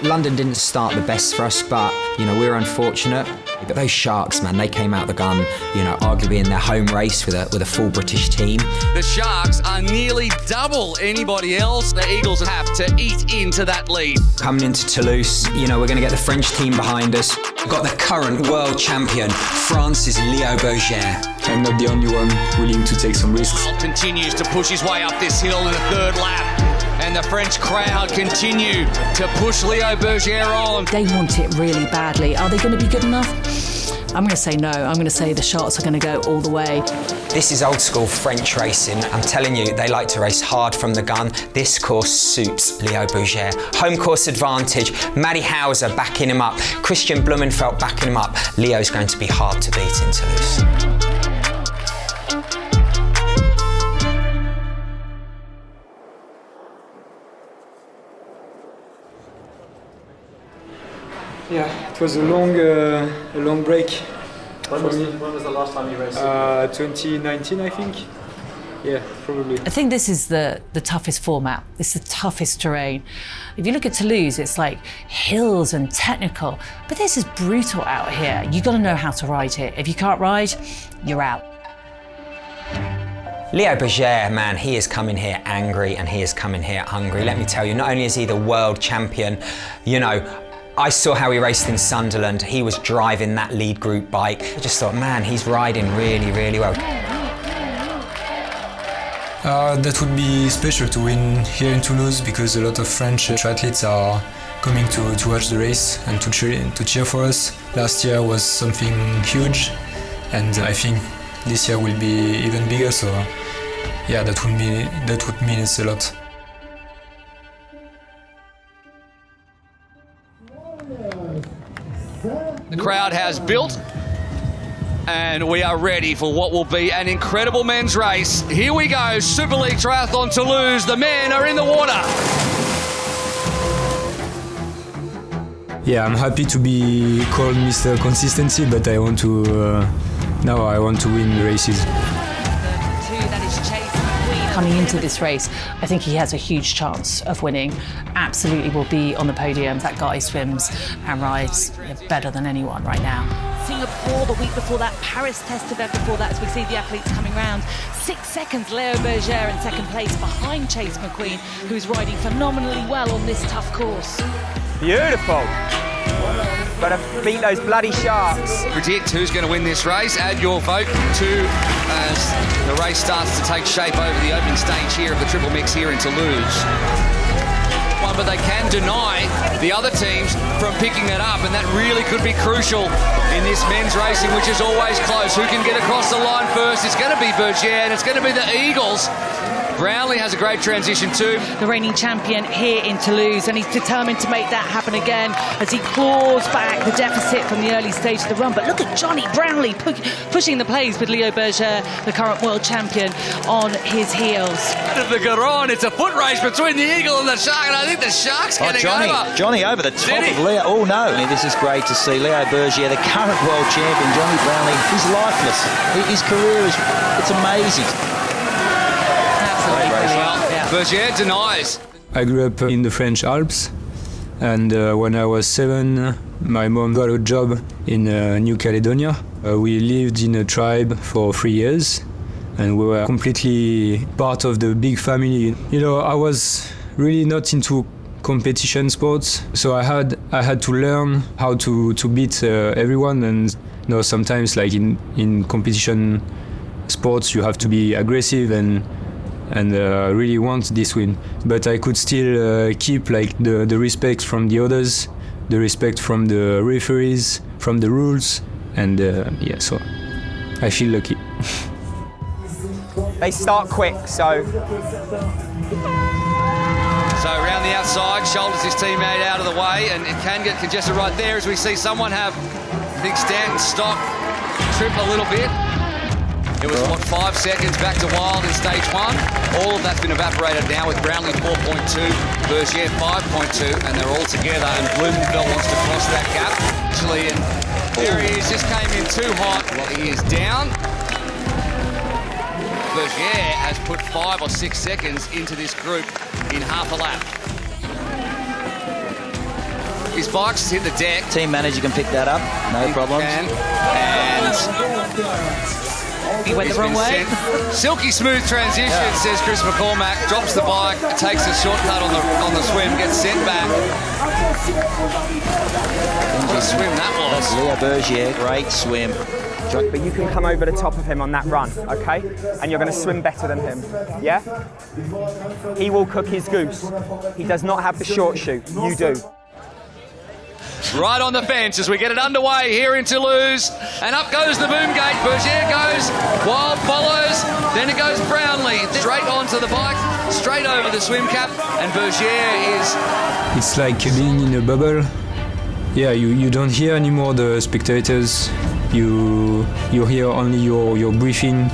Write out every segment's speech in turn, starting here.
London didn't start the best for us, but, you know, we were unfortunate. But those Sharks, man, they came out the gun, you know, arguably in their home race with a full British team. The Sharks are nearly double anybody else. The Eagles have to eat into that lead. Coming into Toulouse, you know, we're going to get the French team behind us. We've got the current world champion, France's Leo Bergere. I'm not the only one willing to take some risks. Continues to push his way up this hill in the third lap. And the French crowd continue to push Leo Bergere on. They want it really badly. Are they going to be good enough? I'm going to say no. I'm going to say the Sharks are going to go all the way. This is old school French racing. I'm telling you, they like to race hard from the gun. This course suits Leo Bergere. Home course advantage. Maddie Hauser backing him up. Christian Blumenfeld backing him up. Leo's going to be hard to beat in Toulouse. Yeah, it was a long break When was the last time you raced? 2019, I think. Yeah, probably. I think this is the toughest format. It's the toughest terrain. If you look at Toulouse, it's like hills and technical, but this is brutal out here. You got to know how to ride here. If you can't ride, you're out. Leo Bergere, man, he is coming here angry and he is coming here hungry. Let me tell you, not only is he the world champion, you know, I saw how he raced in Sunderland. He was driving that lead group bike. I just thought, man, he's riding really, really well. That would be special to win here in Toulouse because a lot of French triathletes are coming to watch the race and to cheer for us. Last year was something huge, and I think this year will be even bigger. So, yeah, that would mean a lot. The crowd has built, and we are ready for what will be an incredible men's race. Here we go, Super League Triathlon Toulouse. The men are in the water. Yeah, I'm happy to be called Mr. Consistency, but I want to now I want to win races. Coming into this race, I think he has a huge chance of winning. Absolutely will be on the podium. That guy swims and rides better than anyone right now. Singapore the week before that, Paris test event before that, as we see the athletes coming round. 6 seconds, Leo Bergere in second place behind Chase McQueen, who's riding phenomenally well on this tough course. Beautiful. Got to beat those bloody Sharks. Predict who's going to win this race. Add your vote as the race starts to take shape over the opening stage here of the triple mix here in Toulouse. But they can deny the other teams from picking it up, and that really could be crucial in this men's racing, which is always close. Who can get across the line first? It's going to be Bergere, and it's going to be the Eagles. Brownlee has a great transition too. The reigning champion here in Toulouse, and he's determined to make that happen again as he claws back the deficit from the early stage of the run. But look at Johnny Brownlee pushing the pace with Leo Bergere, the current world champion, on his heels. The Garonne, it's a foot race between the Eagle and the Shark, and I think the Shark's getting over. Johnny over the top of Leo. Oh no, this is great to see. Leo Bergere, the current world champion, Johnny Brownlee, he's lifeless. His career is, it's amazing. Bergere denies. I grew up in the French Alps, and when I was 7, my mom got a job in New Caledonia. We lived in a tribe for 3 years, and we were completely part of the big family. You know, I was really not into competition sports, so I had to learn how to beat everyone. And you know, sometimes like in competition sports, you have to be aggressive and really want this win, but I could still keep like the respect from the others, the respect from the referees, from the rules, and yeah, so I feel lucky. They start quick, so around the outside, shoulders his teammate out of the way, and it can get congested right there as we see someone have, I think, Stanton stop, trip a little bit. It was, 5 seconds back to wild in stage 1. All of that's been evaporated now with Brownlee 4.2, Bergere 5.2, and they're all together, and Blumenfeld wants to cross that gap. Actually, and there he is, just came in too hot. Well, he is down. Bergere has put 5 or 6 seconds into this group in half a lap. His bike's hit the deck. Team manager can pick that up, no problem. And He went the wrong way. Silky smooth transition, says Chris McCormack. Drops the bike, takes a shortcut on the swim, gets sent back. What a swim that was. Leo Bergere, great swim. But you can come over the top of him on that run, okay? And you're going to swim better than him, yeah? He will cook his goose. He does not have the short shoot. You do. Right on the fence as we get it underway here in Toulouse. And up goes the boom gate. Bergere goes, Wild follows, then it goes Brownlee. Straight onto the bike, straight over the swim cap, and Bergere is... It's like being in a bubble. Yeah, you don't hear anymore the spectators. You hear only your breathing.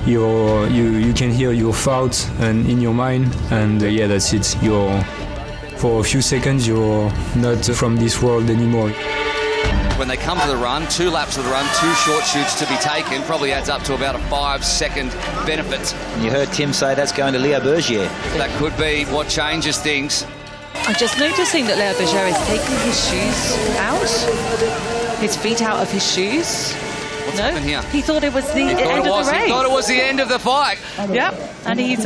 You can hear your thoughts and in your mind, and yeah, that's it. For a few seconds, you're not from this world anymore. When they come to the run, 2 laps of the run, 2 short shoots to be taken, probably adds up to about a 5-second benefit. And you heard Tim say that's going to Leo Bergere. That could be what changes things. I'm just noticing that Leo Bergere is taking his shoes out, his feet out of his shoes. What's happened here? He thought it was the end of the race. He thought it was the end of the fight. Yep, and he's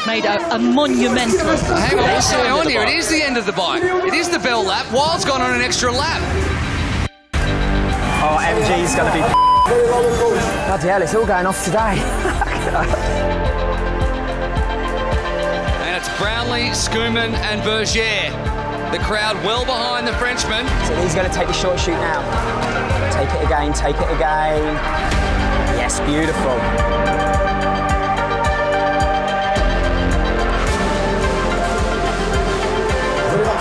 made a monumental... Hang on, what's going on here? It is the end of the bike. It is the bell lap. Wild's gone on an extra lap. Oh, MG's going to be... Bloody hell, it's all going off today. And it's Brownlee, Schoeman and Bergere. The crowd well behind the Frenchman. So he's going to take the short shoot now. Take it again, take it again. Yes, beautiful.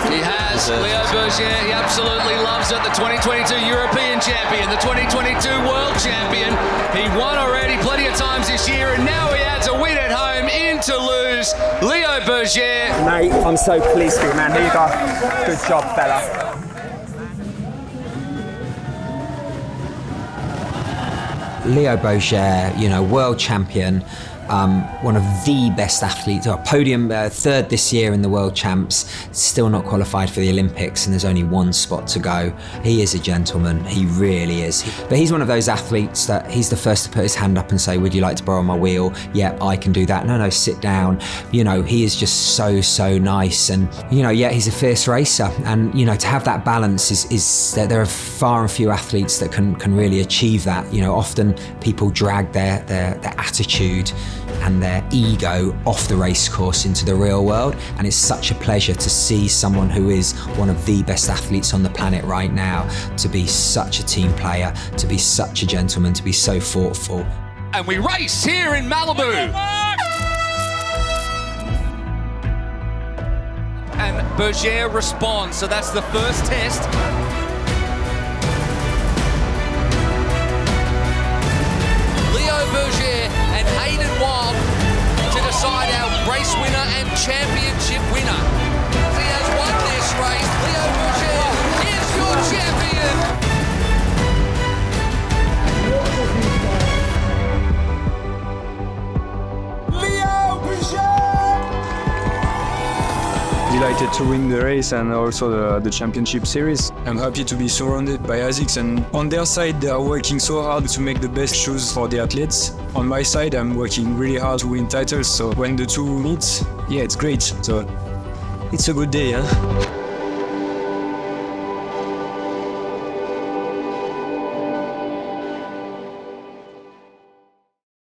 He has Leo Bergere, he absolutely loves it. The 2022 European champion, the 2022 world champion. He won already plenty of times this year, and now he adds a win at home in Toulouse. Leo Bergere. Mate, I'm so pleased for you, man. Here you go. Good job, fella. Leo Bergere, world champion, one of the best athletes, podium third this year in the World Champs, still not qualified for the Olympics, and there's only one spot to go. He is a gentleman, he really is. But he's one of those athletes that he's the first to put his hand up and say, would you like to borrow my wheel? Yep, I can do that. No, sit down. He is just so nice, and he's a fierce racer, and to have that balance is that there are far and few athletes that can really achieve that. Often people drag their attitude and their ego off the race course into the real world, and it's such a pleasure to see someone who is one of the best athletes on the planet right now to be such a team player, to be such a gentleman, to be so thoughtful. And we race here in Malibu. And Bergere responds, so that's the first test. Leo Bergere and Hayden Wild to decide our race winner and championship winner. He has won this race. Leo Bergere is your champion. Leo Bergere! Delighted to win the race and also the championship series. I'm happy to be surrounded by ASICS, and on their side they are working so hard to make the best shoes for the athletes. On my side I'm working really hard to win titles, so when the two meet, yeah, it's great. So it's a good day, huh?